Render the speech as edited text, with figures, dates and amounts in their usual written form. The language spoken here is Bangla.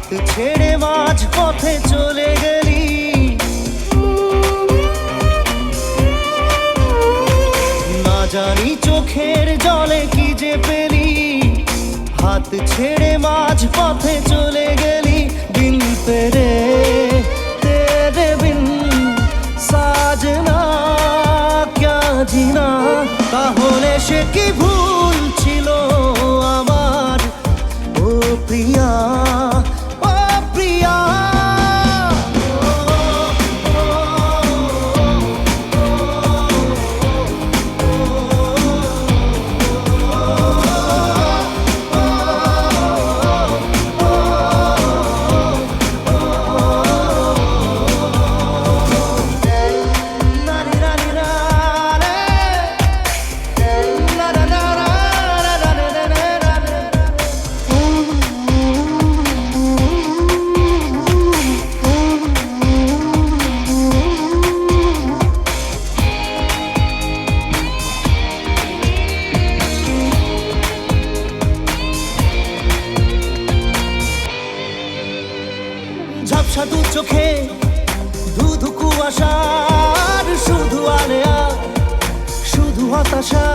হাত ছেড়ে মাঝ পথে চলে গেলি, না জানি চোখের জলে কি যে পেলি। হাত ছেড়ে মাঝ পথে চলে গেলি, বিন তেরে তেরে বিন সাজনা ক্যা জিনা। তাহলে সে কি ভুল ছিল আমার, ও প্রিয়া ও প্রিয়া। ঝাপসা দু চোখে ধুধু কুয়াশার শুধু আলেয়া, শুধু হতাশা।